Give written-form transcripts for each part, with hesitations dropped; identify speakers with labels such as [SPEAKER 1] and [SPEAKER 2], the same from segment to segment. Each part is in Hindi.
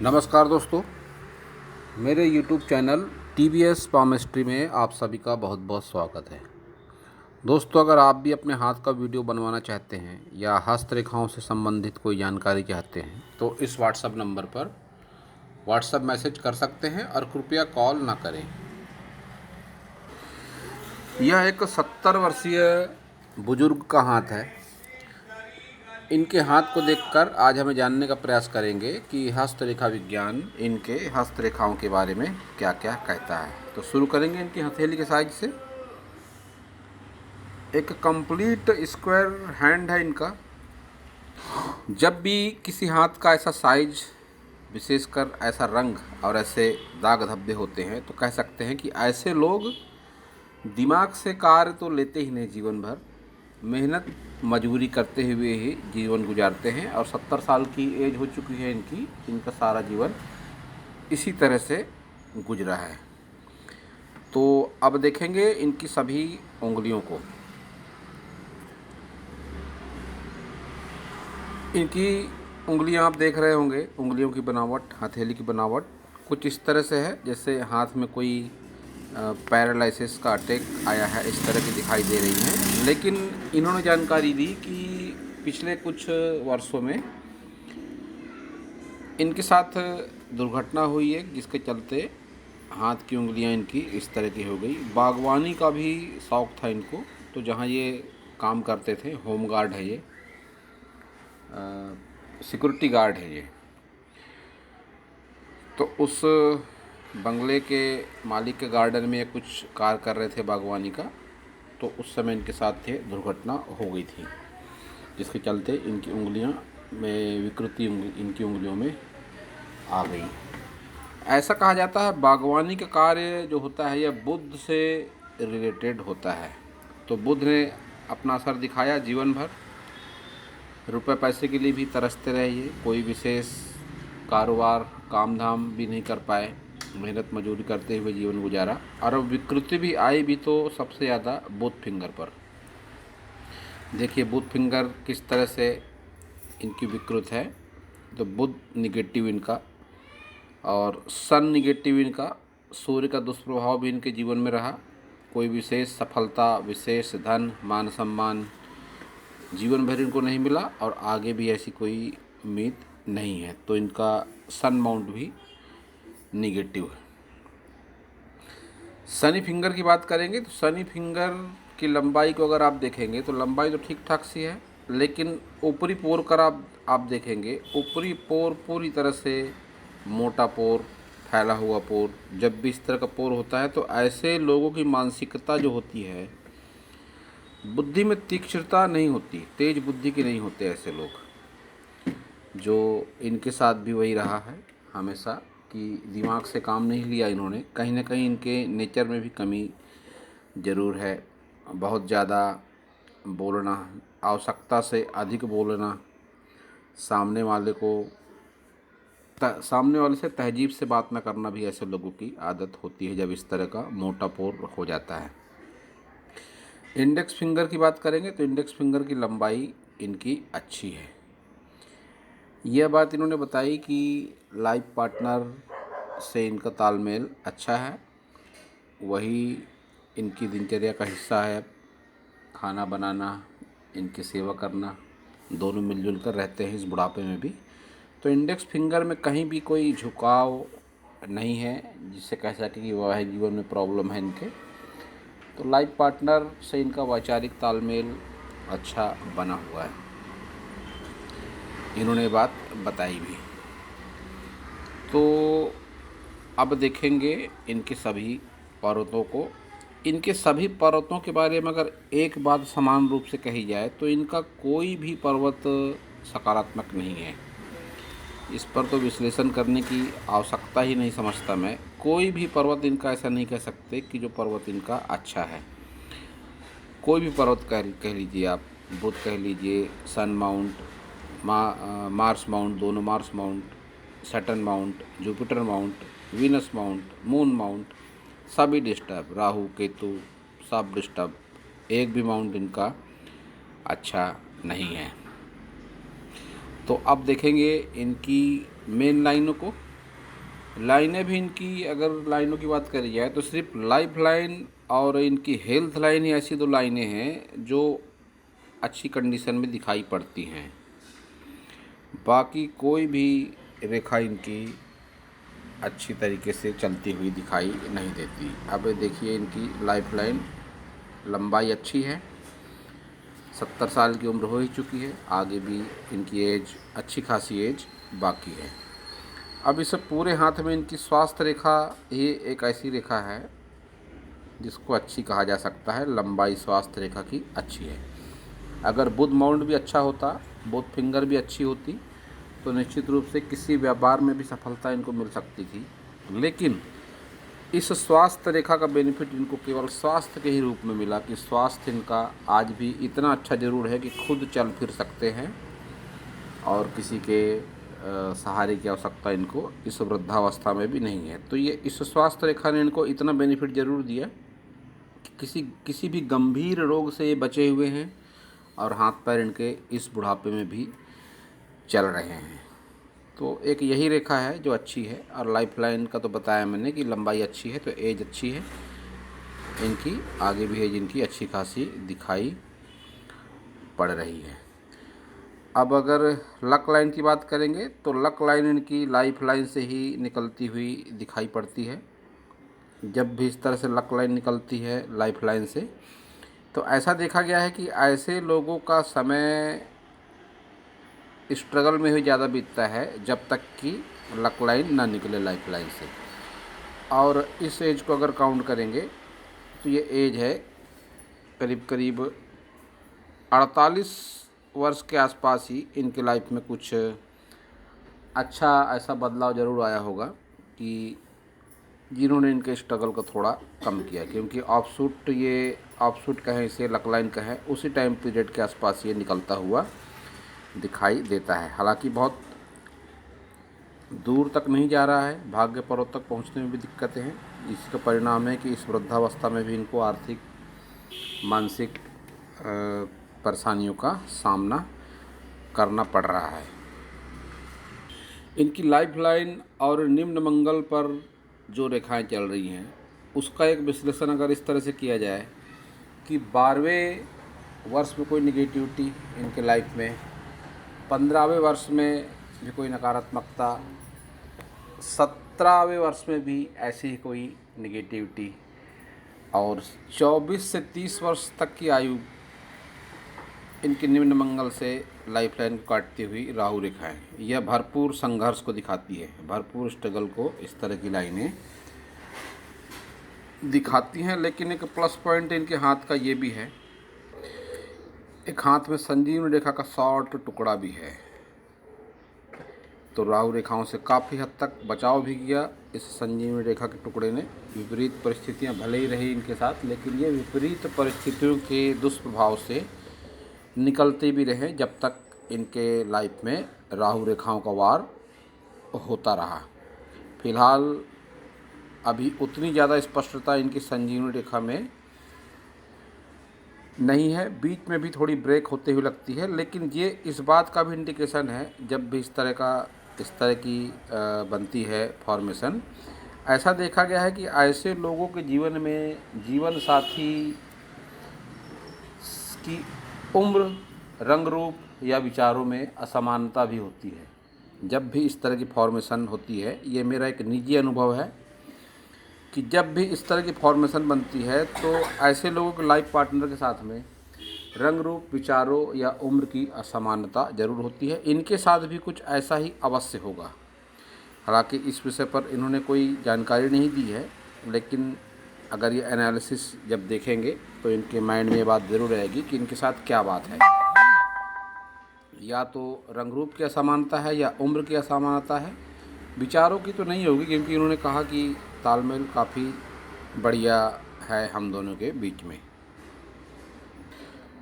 [SPEAKER 1] नमस्कार दोस्तों, मेरे YouTube चैनल TBS पामिस्ट्री में आप सभी का बहुत बहुत स्वागत है। दोस्तों, अगर आप भी अपने हाथ का वीडियो बनवाना चाहते हैं या हस्तरेखाओं से संबंधित कोई जानकारी चाहते हैं तो इस व्हाट्सएप नंबर पर व्हाट्सएप मैसेज कर सकते हैं और कृपया कॉल ना करें। यह एक 70 वर्षीय बुजुर्ग का हाथ है। इनके हाथ को देखकर आज हमें जानने का प्रयास करेंगे कि हस्तरेखा विज्ञान इनके हस्तरेखाओं के बारे में क्या क्या कहता है। तो शुरू करेंगे इनकी हथेली के साइज से। एक कंप्लीट स्क्वायर हैंड है इनका। जब भी किसी हाथ का ऐसा साइज, विशेषकर ऐसा रंग और ऐसे दाग धब्बे होते हैं तो कह सकते हैं कि ऐसे लोग दिमाग से कार्य तो लेते ही नहीं, जीवन भर मेहनत मजदूरी करते हुए ही जीवन गुजारते हैं और 70 साल की एज हो चुकी है इनकी। इनका सारा जीवन इसी तरह से गुजरा है। तो अब देखेंगे इनकी सभी उंगलियों को। इनकी उंगलियां आप देख रहे होंगे, उंगलियों की बनावट, हथेली की बनावट कुछ इस तरह से है जैसे हाथ में कोई पैरालिसिस का अटैक आया है, इस तरह की दिखाई दे रही हैं। लेकिन इन्होंने जानकारी दी कि पिछले कुछ वर्षों में इनके साथ दुर्घटना हुई है जिसके चलते हाथ की उंगलियां इनकी इस तरह की हो गई। बागवानी का भी शौक़ था इनको, तो जहां ये काम करते थे, होम गार्ड है ये, सिक्योरिटी गार्ड है ये, तो उस बंगले के मालिक के गार्डन में ये कुछ कार्य कर रहे थे बागवानी का, तो उस समय इनके साथ थे, दुर्घटना हो गई थी जिसके चलते इनकी उंगलियां में विकृति इनकी उंगलियों में आ गई। ऐसा कहा जाता है बागवानी का कार्य जो होता है यह बुद्ध से रिलेटेड होता है। तो बुद्ध ने अपना असर दिखाया जीवन भर, रुपए पैसे के लिए भी तरसते रहे ये, कोई विशेष कारोबार काम धाम भी नहीं कर पाए, मेहनत मजदूरी करते हुए जीवन गुजारा। और अब विकृति भी आई भी तो सबसे ज़्यादा बुध फिंगर पर। देखिए बुध फिंगर किस तरह से इनकी विकृत है। तो बुध निगेटिव इनका और सन निगेटिव इनका। सूर्य का दुष्प्रभाव भी इनके जीवन में रहा। कोई विशेष सफलता, विशेष धन, मान सम्मान जीवन भर इनको नहीं मिला और आगे भी ऐसी कोई उम्मीद नहीं है। तो इनका सन माउंट भी निगेटिव है। शनि फिंगर की बात करेंगे तो शनि फिंगर की लंबाई को अगर आप देखेंगे तो लंबाई तो ठीक ठाक सी है, लेकिन ऊपरी पोर कर आप देखेंगे, ऊपरी पोर पूरी तरह से मोटा पोर, फैला हुआ पोर। जब भी इस तरह का पोर होता है तो ऐसे लोगों की मानसिकता जो होती है, बुद्धि में तीक्ष्णता नहीं होती, तेज बुद्धि के नहीं होते ऐसे लोग। जो इनके साथ भी वही रहा है हमेशा कि दिमाग से काम नहीं लिया इन्होंने। कहीं ना कहीं इनके नेचर में भी कमी ज़रूर है। बहुत ज़्यादा बोलना, आवश्यकता से अधिक बोलना, सामने वाले से तहजीब से बात न करना भी ऐसे लोगों की आदत होती है जब इस तरह का मोटा पोर हो जाता है। इंडेक्स फिंगर की बात करेंगे तो इंडेक्स फिंगर की लंबाई इनकी अच्छी है। यह बात इन्होंने बताई कि लाइफ पार्टनर से इनका तालमेल अच्छा है, वही इनकी दिनचर्या का हिस्सा है। खाना बनाना, इनकी सेवा करना, दोनों मिलजुल कर रहते हैं इस बुढ़ापे में भी। तो इंडेक्स फिंगर में कहीं भी कोई झुकाव नहीं है जिससे कह सके कि वैवाहिक जीवन में प्रॉब्लम है इनके। तो लाइफ पार्टनर से इनका वैचारिक तालमेल अच्छा बना हुआ है, इन्होंने बात बताई भी। तो अब देखेंगे इनके सभी पर्वतों को। इनके सभी पर्वतों के बारे में अगर एक बात समान रूप से कही जाए तो इनका कोई भी पर्वत सकारात्मक नहीं है। इस पर तो विश्लेषण करने की आवश्यकता ही नहीं समझता मैं। कोई भी पर्वत इनका ऐसा नहीं कह सकते कि जो पर्वत इनका अच्छा है। कोई भी पर्वत कह लीजिए आप, बुध कह लीजिए, सन माउंट, मार्स माउंट, दोनों Mars mount, Saturn mount, Jupiter mount, Venus mount, moon mount, सभी डिस्टर्ब, राहु केतु सब डिस्टर्ब। एक भी माउंट इनका अच्छा नहीं है। तो अब देखेंगे इनकी मेन लाइनों को। लाइनें भी इनकी, अगर लाइनों की बात करी जाए तो सिर्फ लाइफ लाइन और इनकी हेल्थ लाइन ही ऐसी दो लाइनें हैं जो अच्छी कंडीशन में दिखाई पड़ती हैं। बाकी कोई भी रेखा इनकी अच्छी तरीके से चलती हुई दिखाई नहीं देती। अब देखिए इनकी लाइफ लाइन लंबाई अच्छी है, 70 साल की उम्र हो ही चुकी है, आगे भी इनकी एज अच्छी खासी एज बाकी है। अब इस पूरे हाथ में इनकी स्वास्थ्य रेखा ये एक ऐसी रेखा है जिसको अच्छी कहा जा सकता है, लंबाई स्वास्थ्य रेखा की अच्छी है। अगर बुध माउंट भी अच्छा होता, बुध फिंगर भी अच्छी होती तो निश्चित रूप से किसी व्यापार में भी सफलता इनको मिल सकती थी। लेकिन इस स्वास्थ्य रेखा का बेनिफिट इनको केवल स्वास्थ्य के ही रूप में मिला कि स्वास्थ्य इनका आज भी इतना अच्छा ज़रूर है कि खुद चल फिर सकते हैं और किसी के सहारे की आवश्यकता इनको इस वृद्धावस्था में भी नहीं है। तो ये इस स्वास्थ्य रेखा ने इनको इतना बेनिफिट ज़रूर दिया कि किसी भी गंभीर रोग से ये बचे हुए हैं और हाथ पैर इनके इस बुढ़ापे में भी चल रहे हैं। तो एक यही रेखा है जो अच्छी है। और लाइफ लाइन का तो बताया मैंने कि लंबाई अच्छी है तो एज अच्छी है इनकी, आगे भी एज इनकी अच्छी खासी दिखाई पड़ रही है। अब अगर लक लाइन की बात करेंगे तो लक लाइन इनकी लाइफ लाइन से ही निकलती हुई दिखाई पड़ती है। जब भी इस तरह से लक लाइन निकलती है लाइफ लाइन से तो ऐसा देखा गया है कि ऐसे लोगों का समय स्ट्रगल में ही ज़्यादा बीतता है जब तक कि लक लाइन ना निकले लाइफ लाइन से। और इस एज को अगर काउंट करेंगे तो ये एज है करीब करीब 48 वर्ष के आसपास ही इनके लाइफ में कुछ अच्छा ऐसा बदलाव ज़रूर आया होगा कि जिन्होंने इनके स्ट्रगल को थोड़ा कम किया। क्योंकि ऑफशूट कहें इसे, लक लाइन कहें, उसी टाइम पीरियड के आसपास ये निकलता हुआ दिखाई देता है। हालांकि बहुत दूर तक नहीं जा रहा है, भाग्य पर्वत तक पहुंचने में भी दिक्कतें हैं। इसका परिणाम है कि इस वृद्धावस्था में भी इनको आर्थिक मानसिक परेशानियों का सामना करना पड़ रहा है। इनकी लाइफ लाइन और निम्न मंगल पर जो रेखाएं चल रही हैं उसका एक विश्लेषण अगर इस तरह से किया जाए कि 12वें वर्ष में कोई निगेटिविटी इनके लाइफ में, 15वें वर्ष में भी कोई नकारात्मकता, 17वें वर्ष में भी ऐसी ही कोई निगेटिविटी और 24 से 30 वर्ष तक की आयु इनके निम्न मंगल से लाइफ लाइन को काटती हुई राहु रेखाएं, यह भरपूर संघर्ष को दिखाती है, भरपूर स्ट्रगल को इस तरह की लाइनें दिखाती हैं। लेकिन एक प्लस पॉइंट इनके हाथ का ये भी है, एक हाथ में संजीवनी रेखा का शॉर्ट टुकड़ा भी है। तो राहु रेखाओं से काफ़ी हद तक बचाव भी किया इस संजीवनी रेखा के टुकड़े ने। विपरीत परिस्थितियां भले ही रही इनके साथ, लेकिन ये विपरीत परिस्थितियों के दुष्प्रभाव से निकलते भी रहे जब तक इनके लाइफ में राहु रेखाओं का वार होता रहा। फिलहाल अभी उतनी ज़्यादा स्पष्टता इनकी संजीवनी रेखा में नहीं है, बीच में भी थोड़ी ब्रेक होते हुए लगती है। लेकिन ये इस बात का भी इंडिकेशन है, जब भी इस तरह की बनती है फॉर्मेशन, ऐसा देखा गया है कि ऐसे लोगों के जीवन में जीवन साथी की उम्र, रंग रूप या विचारों में असमानता भी होती है जब भी इस तरह की फॉर्मेशन होती है। ये मेरा एक निजी अनुभव है कि जब भी इस तरह की फॉर्मेशन बनती है तो ऐसे लोगों के लाइफ पार्टनर के साथ में रंग रूप, विचारों या उम्र की असमानता जरूर होती है। इनके साथ भी कुछ ऐसा ही अवश्य होगा। हालांकि इस विषय पर इन्होंने कोई जानकारी नहीं दी है, लेकिन अगर ये एनालिसिस जब देखेंगे तो इनके माइंड में ये बात ज़रूर रहेगी कि इनके साथ क्या बात है। या तो रंग रूप की असमानता है या उम्र की असमानता है, विचारों की तो नहीं होगी, क्योंकि इन्होंने कहा कि तालमेल काफ़ी बढ़िया है हम दोनों के बीच में।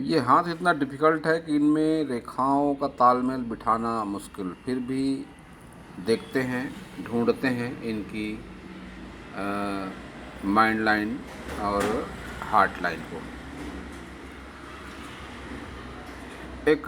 [SPEAKER 1] ये हाथ इतना डिफ़िकल्ट है कि इनमें रेखाओं का तालमेल बिठाना मुश्किल, फिर भी देखते हैं, ढूंढते हैं इनकी माइंड लाइन और हार्ट लाइन को। एक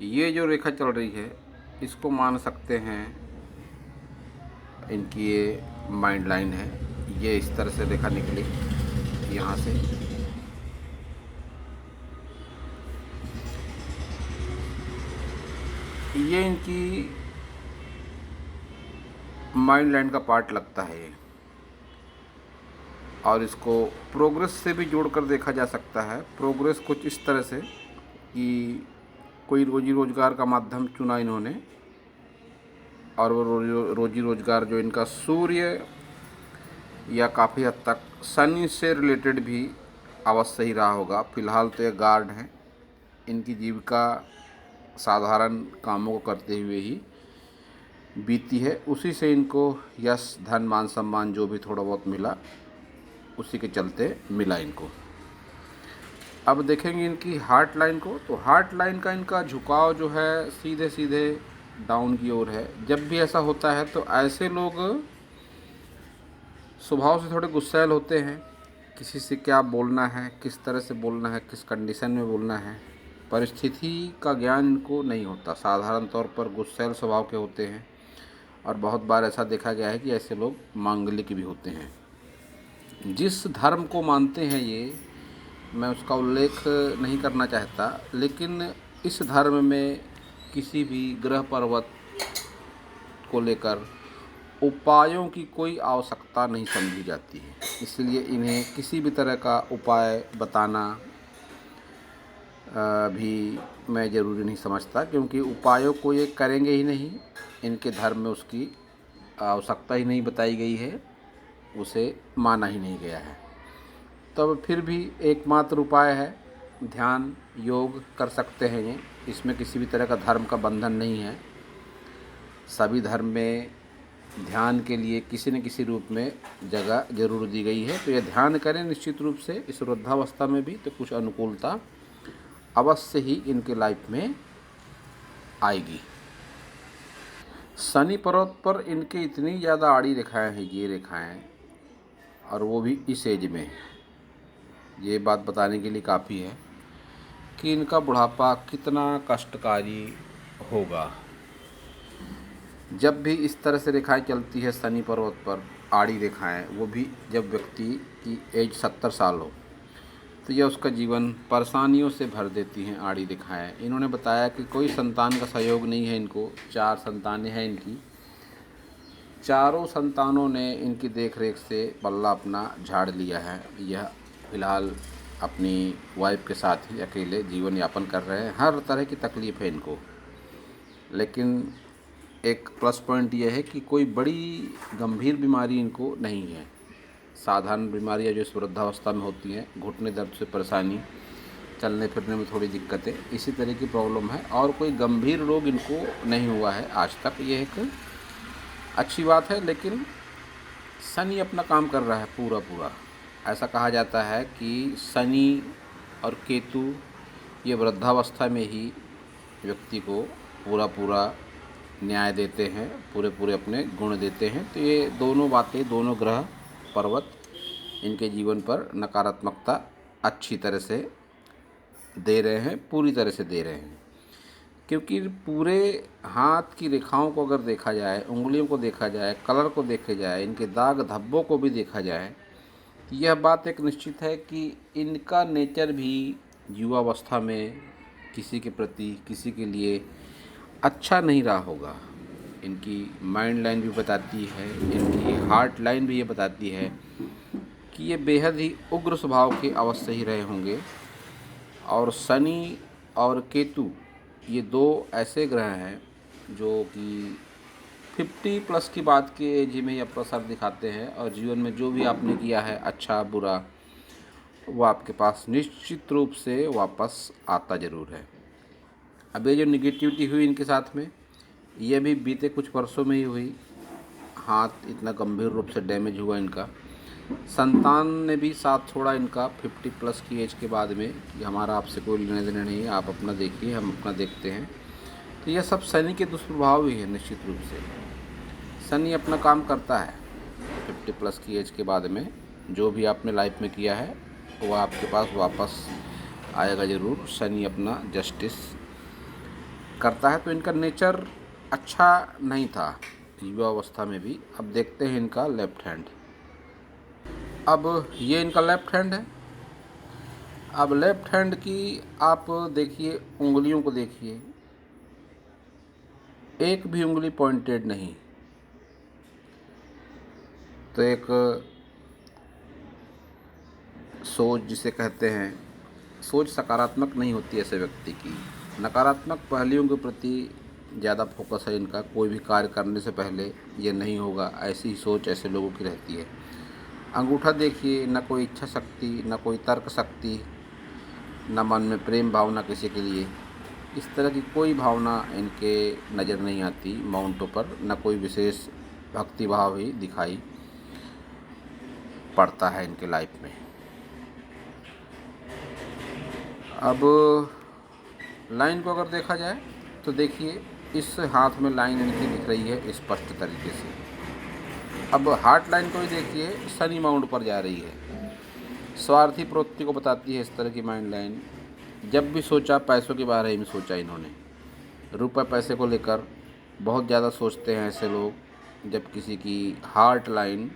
[SPEAKER 1] ये जो रेखा चल रही है इसको मान सकते हैं इनकी ये माइंड लाइन है। ये इस तरह से रेखा निकली यहाँ से, ये इनकी माइंड लाइन का पार्ट लगता है ये। और इसको प्रोग्रेस से भी जोड़कर देखा जा सकता है। प्रोग्रेस कुछ इस तरह से कि कोई रोजी रोजगार का माध्यम चुना इन्होंने, और वो रोजी रोजगार जो इनका सूर्य या काफ़ी हद तक शनि से रिलेटेड भी अवश्य ही रहा होगा। फिलहाल तो ये गार्ड हैं, इनकी जीविका साधारण कामों को करते हुए ही बीती है। उसी से इनको यश, धन, मान सम्मान जो भी थोड़ा बहुत मिला, उसी के चलते मिला इनको। अब देखेंगे इनकी हार्ट लाइन को, तो हार्ट लाइन का इनका झुकाव जो है सीधे सीधे डाउन की ओर है। जब भी ऐसा होता है तो ऐसे लोग स्वभाव से थोड़े गुस्सैल होते हैं। किसी से क्या बोलना है, किस तरह से बोलना है, किस कंडीशन में बोलना है, परिस्थिति का ज्ञान इनको नहीं होता। साधारण तौर पर गुस्सैल स्वभाव के होते हैं, और बहुत बार ऐसा देखा गया है कि ऐसे लोग मांगलिक भी होते हैं। जिस धर्म को मानते हैं ये, मैं उसका उल्लेख नहीं करना चाहता, लेकिन इस धर्म में किसी भी ग्रह पर्वत को लेकर उपायों की कोई आवश्यकता नहीं समझी जाती है। इसलिए इन्हें किसी भी तरह का उपाय बताना भी मैं ज़रूरी नहीं समझता, क्योंकि उपायों को ये करेंगे ही नहीं। इनके धर्म में उसकी आवश्यकता ही नहीं बताई गई है, उसे माना ही नहीं गया है। तब फिर भी एकमात्र उपाय है ध्यान, योग कर सकते हैं ये। इसमें किसी भी तरह का धर्म का बंधन नहीं है। सभी धर्म में ध्यान के लिए किसी न किसी रूप में जगह जरूर दी गई है। तो ये ध्यान करें निश्चित रूप से इस वृद्धावस्था में भी, तो कुछ अनुकूलता अवश्य ही इनके लाइफ में आएगी। शनि पर्वत पर इनके इतनी ज़्यादा आड़ी रेखाएं हैं, ये रेखाएं, और वो भी इस एज में। ये बात बताने के लिए काफ़ी है कि इनका बुढ़ापा कितना कष्टकारी होगा। जब भी इस तरह से रेखाएं चलती है शनि पर्वत पर, आड़ी रेखाएं, वो भी जब व्यक्ति की एज 70 साल हो, तो यह उसका जीवन परेशानियों से भर देती हैं आड़ी रेखाएं। इन्होंने बताया कि कोई संतान का सहयोग नहीं है इनको। 4 संतानें हैं इनकी। चारों संतानों ने इनकी देखरेख से पल्ला अपना झाड़ लिया है। यह फिलहाल अपनी वाइफ के साथ ही अकेले जीवन यापन कर रहे हैं। हर तरह की तकलीफ़ है इनको, लेकिन एक प्लस पॉइंट यह है कि कोई बड़ी गंभीर बीमारी इनको नहीं है। साधारण बीमारियां जो इस वृद्धावस्था में होती हैं, घुटने दर्द से परेशानी, चलने फिरने में थोड़ी दिक्कतें, इसी तरह की प्रॉब्लम है, और कोई गंभीर रोग इनको नहीं हुआ है आज तक। ये एक अच्छी बात है। लेकिन शनि अपना काम कर रहा है पूरा। ऐसा कहा जाता है कि शनि और केतु ये वृद्धावस्था में ही व्यक्ति को पूरा न्याय देते हैं, पूरे अपने गुण देते हैं। तो ये दोनों बातें, दोनों ग्रह पर्वत इनके जीवन पर नकारात्मकता अच्छी तरह से दे रहे हैं, पूरी तरह से दे रहे हैं। क्योंकि पूरे हाथ की रेखाओं को अगर देखा जाए, उंगलियों को देखा जाए, कलर को देखा जाए, इनके दाग धब्बों को भी देखा जाए, तो यह बात एक निश्चित है कि इनका नेचर भी युवावस्था में किसी के प्रति, किसी के लिए अच्छा नहीं रहा होगा। इनकी माइंड लाइन भी बताती है, इनकी हार्ट लाइन भी ये बताती है कि ये बेहद ही उग्र स्वभाव के अवश्य ही रहे होंगे। और शनि और केतु ये 2 ऐसे ग्रह हैं जो कि 50 प्लस की बात के एज में ही अपना असर दिखाते हैं, और जीवन में जो भी आपने किया है अच्छा बुरा, वो आपके पास निश्चित रूप से वापस आता ज़रूर है। अब ये जो निगेटिविटी हुई इनके साथ में, ये भी बीते कुछ वर्षों में ही हुई। हाथ इतना गंभीर रूप से डैमेज हुआ इनका। संतान ने भी साथ छोड़ा इनका 50 प्लस की एज के बाद में कि हमारा आपसे कोई लेने देने नहीं है, आप अपना देखिए, हम अपना देखते हैं। तो यह सब शनि के दुष्प्रभाव ही है निश्चित रूप से। शनि अपना काम करता है 50 प्लस की एज के बाद में। जो भी आपने लाइफ में किया है वो आपके पास वापस आएगा ज़रूर। शनि अपना जस्टिस करता है। तो इनका नेचर अच्छा नहीं था युवावस्था में भी। अब देखते हैं इनका लेफ्ट हैंड। अब ये इनका लेफ्ट हैंड है। अब लेफ्ट हैंड की आप देखिए, उंगलियों को देखिए, एक भी उंगली पॉइंटेड नहीं। तो एक सोच जिसे कहते हैं, सोच सकारात्मक नहीं होती ऐसे व्यक्ति की। नकारात्मक पहलुओं के प्रति ज़्यादा फोकस है इनका। कोई भी कार्य करने से पहले ये नहीं होगा, ऐसी ही सोच ऐसे लोगों की रहती है। अंगूठा देखिए, न कोई इच्छा शक्ति, न कोई तर्क शक्ति, न मन में प्रेम भावना किसी के लिए। इस तरह की कोई भावना इनके नज़र नहीं आती माउंटों पर। न कोई विशेष भक्ति भाव ही दिखाई पड़ता है इनके लाइफ में। अब लाइन को अगर देखा जाए तो देखिए, इस हाथ में लाइन इनकी दिख रही है स्पष्ट तरीके से। अब हार्ट लाइन को भी देखिए, शनि माउंट पर जा रही है। स्वार्थी प्रवृत्ति को बताती है इस तरह की माइंड लाइन। जब भी सोचा पैसों के बारे में सोचा इन्होंने। रुपए पैसे को लेकर बहुत ज़्यादा सोचते हैं ऐसे लोग। जब किसी की हार्ट लाइन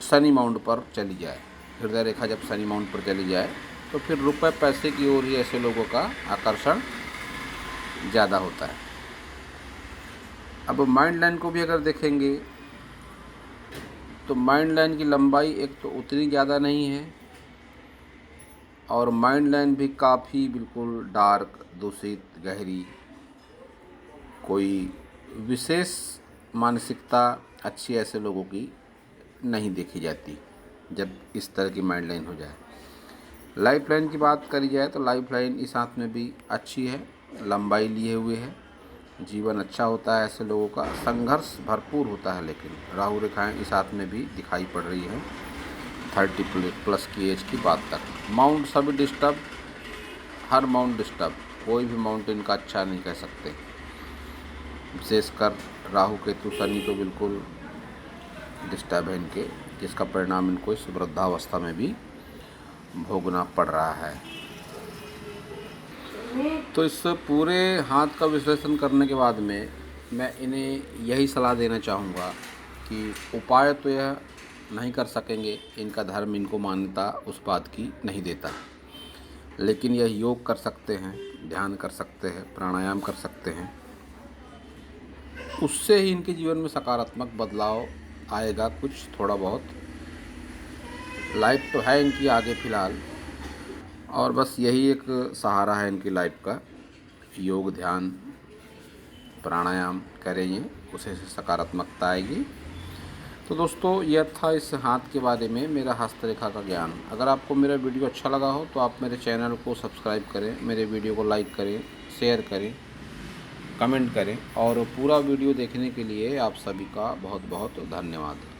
[SPEAKER 1] शनि माउंट पर चली जाए, हृदय रेखा जब शनि माउंट पर चली जाए, तो फिर रुपए पैसे की ओर ही ऐसे लोगों का आकर्षण ज़्यादा होता है। अब माइंड लाइन को भी अगर देखेंगे तो माइंड लाइन की लंबाई एक तो उतनी ज़्यादा नहीं है, और माइंड लाइन भी काफ़ी बिल्कुल डार्क, दूषित, गहरी। कोई विशेष मानसिकता अच्छी ऐसे लोगों की नहीं देखी जाती जब इस तरह की माइंड लाइन हो जाए। लाइफ लाइन की बात करी जाए तो लाइफ लाइन इस हाथ में भी अच्छी है, लंबाई लिए हुए है। जीवन अच्छा होता है ऐसे लोगों का, संघर्ष भरपूर होता है। लेकिन राहु रेखाएं इस हाथ में भी दिखाई पड़ रही हैं 30+ की एज की बात तक। माउंट सभी डिस्टर्ब, हर माउंट डिस्टर्ब, कोई भी माउंट इनका अच्छा नहीं कह सकते। विशेषकर राहु केतु शनि तो बिल्कुल डिस्टर्ब है इनके, जिसका परिणाम इनको इस वृद्धावस्था में भी भोगना पड़ रहा है। तो इस पूरे हाथ का विश्लेषण करने के बाद में मैं इन्हें यही सलाह देना चाहूँगा कि उपाय तो यह नहीं कर सकेंगे, इनका धर्म इनको मान्यता उस बात की नहीं देता, लेकिन यह योग कर सकते हैं, ध्यान कर सकते हैं, प्राणायाम कर सकते हैं। उससे ही इनके जीवन में सकारात्मक बदलाव आएगा। कुछ थोड़ा बहुत लाइफ तो है इनकी आगे फ़िलहाल, और बस यही एक सहारा है इनकी लाइफ का। योग, ध्यान, प्राणायाम करेंगे, उसे सकारात्मकता आएगी। तो दोस्तों, यह था इस हाथ के बारे में मेरा हस्तरेखा का ज्ञान। अगर आपको मेरा वीडियो अच्छा लगा हो तो आप मेरे चैनल को सब्सक्राइब करें, मेरे वीडियो को लाइक करें, शेयर करें, कमेंट करें, और पूरा वीडियो देखने के लिए आप सभी का बहुत बहुत धन्यवाद।